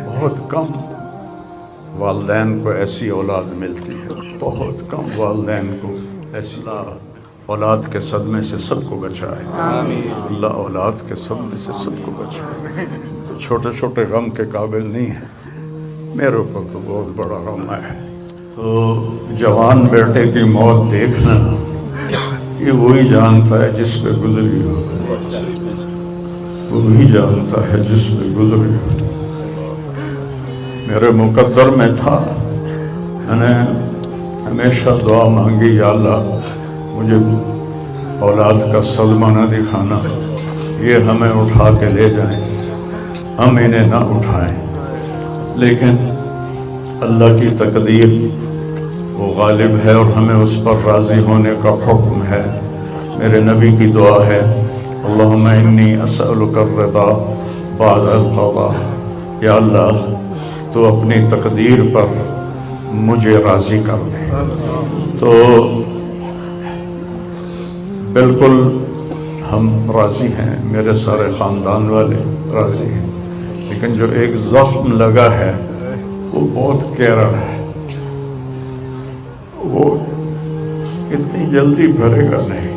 بہت کم والدین کو ایسی اولاد ملتی ہے، بہت کم والدین کو ایسی اولاد کے صدمے سے سب کو بچائے، اللہ اولاد کے صدمے سے سب کو بچائے۔ تو چھوٹے چھوٹے غم کے قابل نہیں ہے، میرے اوپر تو بہت بڑا غم ہے۔ تو جوان بیٹے کی موت دیکھنا یہ وہی جانتا ہے جس پہ گزری ہو، وہی جانتا ہے جس پہ گزری ہو۔ میرے مقدر میں تھا، میں نے ہمیشہ دعا مانگی، یا اللہ مجھے اولاد کا صدمہ نہ دکھانا، یہ ہمیں اٹھا کے لے جائیں، ہم انہیں نہ اٹھائیں۔ لیکن اللہ کی تقدیر وہ غالب ہے اور ہمیں اس پر راضی ہونے کا حکم ہے۔ میرے نبی کی دعا ہے، اللہم انی اسألک الرضا بعد القضاء، یا اللہ تو اپنی تقدیر پر مجھے راضی کر دے۔ تو بالکل ہم راضی ہیں، میرے سارے خاندان والے راضی ہیں، لیکن جو ایک زخم لگا ہے وہ بہت گہرا ہے، وہ اتنی جلدی بھرے گا نہیں۔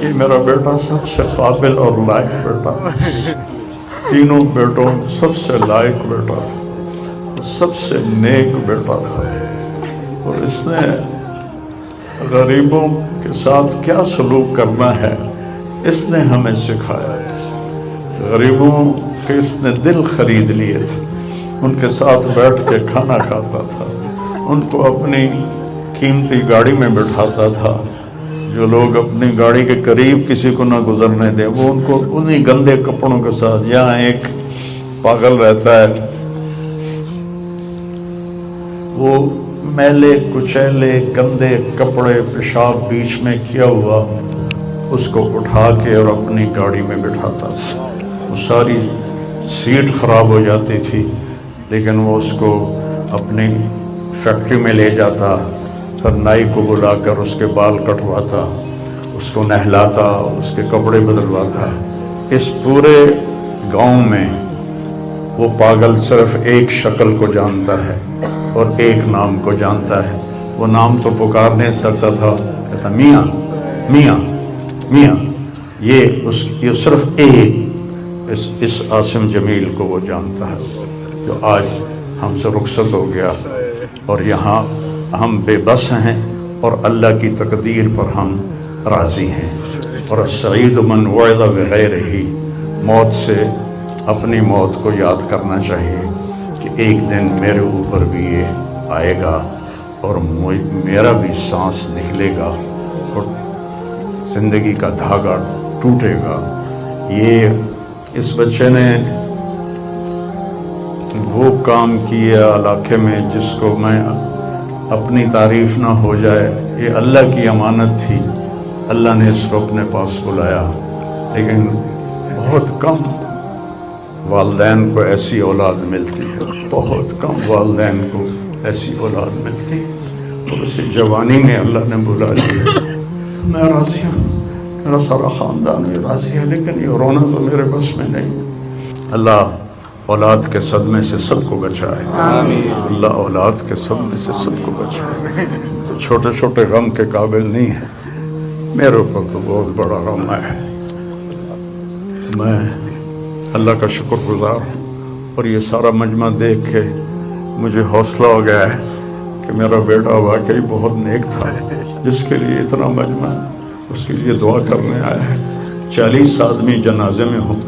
یہ میرا بیٹا سب سے قابل اور لائق بیٹا، تینوں بیٹوں سب سے لائق بیٹا تھا، سب سے نیک بیٹا تھا، اور اس نے غریبوں کے ساتھ کیا سلوک کرنا ہے اس نے ہمیں سکھایا۔ غریبوں کے اس نے دل خرید لیے تھے، ان کے ساتھ بیٹھ کے کھانا کھاتا تھا، ان کو اپنی قیمتی گاڑی میں بٹھاتا تھا۔ جو لوگ اپنی گاڑی کے قریب کسی کو نہ گزرنے دیں، وہ ان کو انہی گندے کپڑوں کے ساتھ، یہاں ایک پاگل رہتا ہے، وہ میلے کچیلے گندے کپڑے پیشاب بیچ میں کیا ہوا اس کو اٹھا کے اور اپنی گاڑی میں بٹھاتا تھا۔ وہ ساری سیٹ خراب ہو جاتی تھی، لیکن وہ اس کو اپنی فیکٹری میں لے جاتا، پھر نائی کو بلا کر اس کے بال کٹواتا، اس کو نہلاتا، اس کے کپڑے بدلواتا۔ اس پورے گاؤں میں وہ پاگل صرف ایک شکل کو جانتا ہے اور ایک نام کو جانتا ہے۔ وہ نام تو پکار نہیں سکتا تھا، کہتا میاں میاں میاں، یہ صرف ایک اس عاصم جمیل کو وہ جانتا ہے، جو آج ہم سے رخصت ہو گیا، اور یہاں ہم بے بس ہیں اور اللہ کی تقدیر پر ہم راضی ہیں۔ اور السعید من وعظ بغیرہ، موت سے اپنی موت کو یاد کرنا چاہیے کہ ایک دن میرے اوپر بھی یہ آئے گا اور میرا بھی سانس نکلے گا اور زندگی کا دھاگا ٹوٹے گا۔ یہ اس بچے نے وہ کام کیا علاقے میں جس کو میں اپنی تعریف نہ ہو جائے، یہ اللہ کی امانت تھی، اللہ نے اس کو اپنے پاس بلایا۔ لیکن بہت کم والدین کو ایسی اولاد ملتی ہے، بہت کم والدین کو ایسی اولاد ملتی ہے، اور اسے جوانی میں اللہ نے بلا لیا۔ میں راضی ہوں، میرا سارا خاندان بھی راضی ہے، لیکن یہ رونا تو میرے بس میں نہیں۔ اللہ اولاد کے صدمے سے سب کو بچائے، اللہ اولاد کے صدمے سے سب کو بچائے۔ تو چھوٹے چھوٹے غم کے قابل نہیں ہے، میرے اوپر تو بہت بڑا غم ہے۔ میں اللہ کا شکر گزار ہوں، اور یہ سارا مجمع دیکھ کے مجھے حوصلہ ہو گیا ہے کہ میرا بیٹا واقعی بہت نیک تھا، جس کے لیے اتنا مجمع اس کے لیے دعا کرنے آیا ہے۔ 40 آدمی جنازے میں ہوں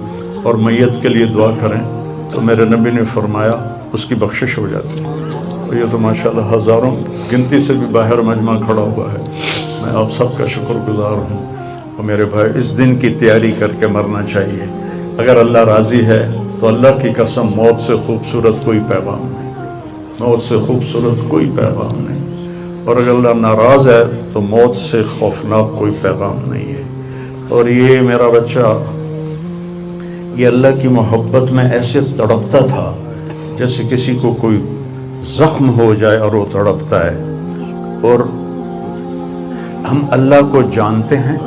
اور میت کے لیے دعا کریں تو میرے نبی نے فرمایا اس کی بخشش ہو جاتی ہے۔ اور یہ تو ماشاءاللہ ہزاروں گنتی سے بھی باہر مجمع کھڑا ہوا ہے۔ میں آپ سب کا شکر گزار ہوں، اور میرے بھائی اس دن کی تیاری کر کے مرنا چاہیے۔ اگر اللہ راضی ہے تو اللہ کی قسم موت سے خوبصورت کوئی پیغام نہیں، موت سے خوبصورت کوئی پیغام نہیں، اور اگر اللہ ناراض ہے تو موت سے خوفناک کوئی پیغام نہیں ہے۔ اور یہ میرا بچہ یہ اللہ کی محبت میں ایسے تڑپتا تھا جیسے کسی کو کوئی زخم ہو جائے اور وہ تڑپتا ہے۔ اور ہم اللہ کو جانتے ہیں،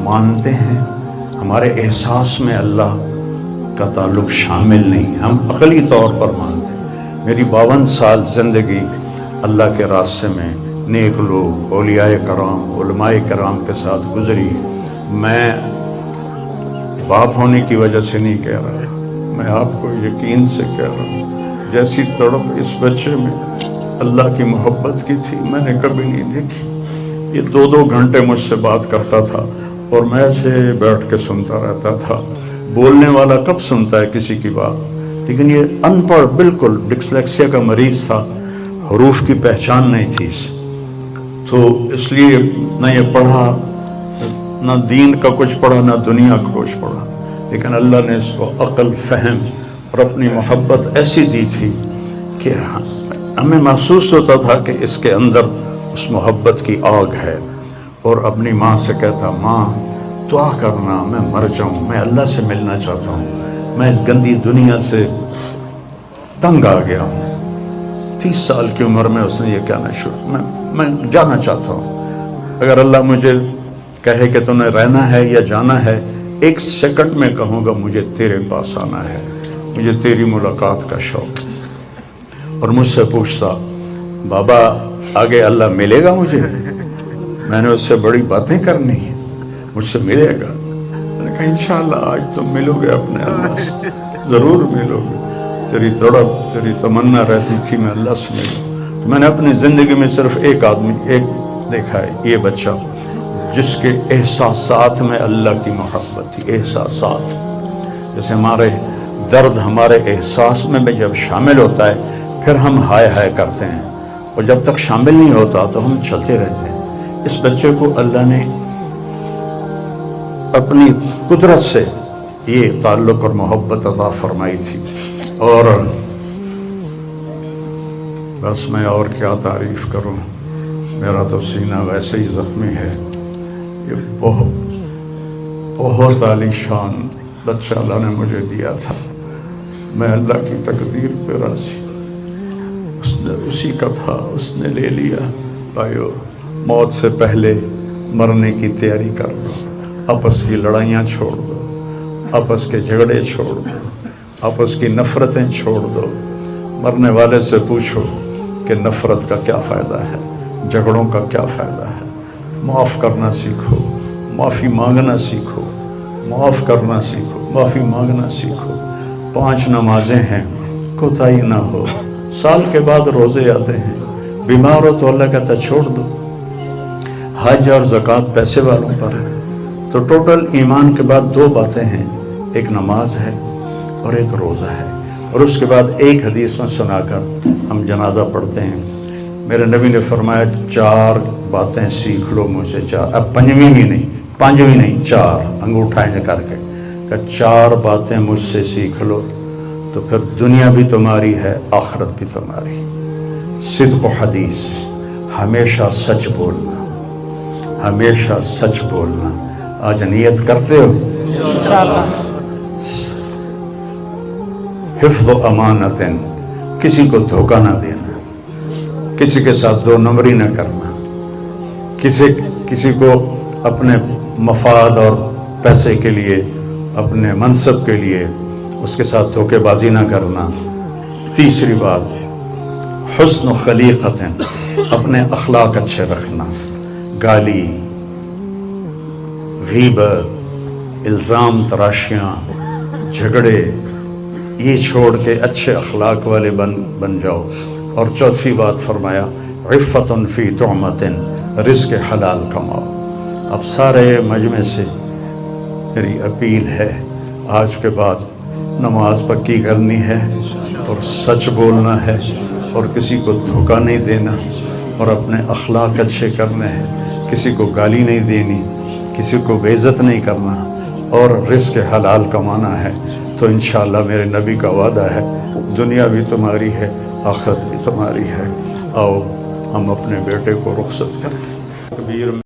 مانتے ہیں، ہمارے احساس میں اللہ کا ताल्लुक शामिल नहीं, हम अक़ली तौर पर मानते हैं। मेरी 52 साल ज़िंदगी अल्लाह के रास्ते में नेक लोग, औलियाए कराम, उलमाए कराम के साथ गुजरी। मैं बाप होने की वजह से नहीं कह रहा, मैं आपको यकीन से कह रहा हूँ, जैसी तड़प इस बच्चे में अल्लाह की मोहब्बत की थी मैंने कभी नहीं देखी। ये 2-2 घंटे मुझसे बात करता था और मैं ऐसे बैठ के सुनता रहता था। बोलने वाला कब सुनता है किसी की बात, लेकिन ये अनपढ़, बिल्कुल डिस्लेक्सिया का मरीज था, हरूफ की पहचान नहीं थी, तो इसलिए न ये पढ़ा, न दीन का कुछ पढ़ा, न दुनिया का कुछ पढ़ा, लेकिन अल्लाह ने इसको अक्ल, फहम और अपनी मोहब्बत ऐसी दी थी कि हमें महसूस होता था कि इसके अंदर उस मोहब्बत की आग है। और अपनी माँ से कहता, माँ दुआ करना मैं मर जाऊँ, मैं अल्लाह से मिलना चाहता हूँ, मैं इस गंदी दुनिया से तंग आ गया हूँ। 30 साल की उम्र में उसने ये कहना शुरू, मैं जाना चाहता हूँ, अगर अल्लाह मुझे कहे कि तुम्हें रहना है या जाना है, 1 सेकंड में कहूँगा मुझे तेरे पास आना है, मुझे तेरी मुलाकात का शौक है। और मुझसे पूछता, बाबा आगे अल्लाह मिलेगा मुझे? मैंने उससे बड़ी बातें करनी है, मुझसे मिलेगा? मैंने कहा इंशाअल्लाह आज तुम मिलोगे अपने अल्लाह से, ज़रूर मिलोगे। तेरी तड़प, तेरी तमन्ना रहती थी मैं अल्लाह से मिलूँ। तो मैंने अपनी ज़िंदगी में सिर्फ एक आदमी देखा है, ये बच्चा, जिसके एहसासात में अल्लाह की मोहब्बत थी। एहसासात, जैसे हमारे दर्द हमारे एहसास में जब शामिल होता है फिर हम हाय हाय करते हैं, और जब तक शामिल नहीं होता तो हम चलते रहते हैं। इस बच्चे को अल्लाह ने अपनी कुदरत से ये ताल्लुक़ और मोहब्बत अता फरमाई थी। और बस मैं और क्या तारीफ़ करूं, मेरा तो सीना वैसे ही ज़ख्मी है। ये बहुत आलीशान बच्चा अल्लाह ने मुझे दिया था, मैं अल्लाह की तकदीर पे राज़ी। उसने उसी का था, उसने ले लिया। भाइयों, मौत से पहले मरने की तैयारी कर लो, आपस की लड़ाइयाँ छोड़ दो, आपस के झगड़े छोड़ दो, आपस की नफ़रतें छोड़ दो। मरने वाले से पूछो कि नफ़रत का क्या फ़ायदा है, झगड़ों का क्या फ़ायदा है। माफ़ करना सीखो, माफ़ी मांगना सीखो, माफ़ करना सीखो, माफ़ी मांगना सीखो। 5 नमाजें हैं, कोताही ना हो। साल के बाद रोज़े आते हैं, बीमार हो तो अल्लाह कहता छोड़ दो। हज और ज़कात पैसे वालों पर है। तो टोटल ईमान के बाद 2 बातें हैं, एक नमाज है और एक रोज़ा है। और उसके बाद एक हदीस में सुनाकर हम जनाजा पढ़ते हैं। मेरे नबी ने फरमाया 4 बातें सीख लो मुझसे, 4, अब 5वीं भी नहीं, 5वीं नहीं, 4 अंगूठा ऐसे करके कि 4 बातें मुझसे सीख लो तो फिर दुनिया भी तुम्हारी है, आखिरत भी तुम्हारी। सिद्क़ व हदीस, हमेशा सच बोलना, हमेशा सच बोलना। आज नियत करते हो इंशाअल्लाह। हिफ्ज़ व अमानतन, किसी को धोखा ना देना, किसी के साथ 2 नंबरी ना करना, किसी को अपने मफाद और पैसे के लिए, अपने मनसब के लिए उसके साथ धोखेबाजी ना करना। तीसरी बात, हुस्न खलीक़तन, अपने अखलाक अच्छे रखना। गाली, गीबत, इल्ज़ाम तराशियाँ, झगड़े, ये छोड़ के अच्छे अखलाक वाले बन जाओ। और चौथी बात फरमाया, इफ़्फ़तुन फ़ी तुअमतिन, रिज़्क़ हलाल कमाओ। अब सारे मजमे से मेरी अपील है, आज के बाद नमाज पक्की करनी है और सच बोलना है और किसी को धोखा नहीं देना और अपने अखलाक अच्छे करने हैं। किसी को गाली नहीं देनी, किसी को बेइज्जत नहीं करना और रिज़्क़ हलाल कमाना है। तो इंशाअल्लाह मेरे नबी का वादा है, दुनिया भी तुम्हारी है, आखिरत भी तुम्हारी है। आओ हम अपने बेटे को रुख़सत करें। कबीर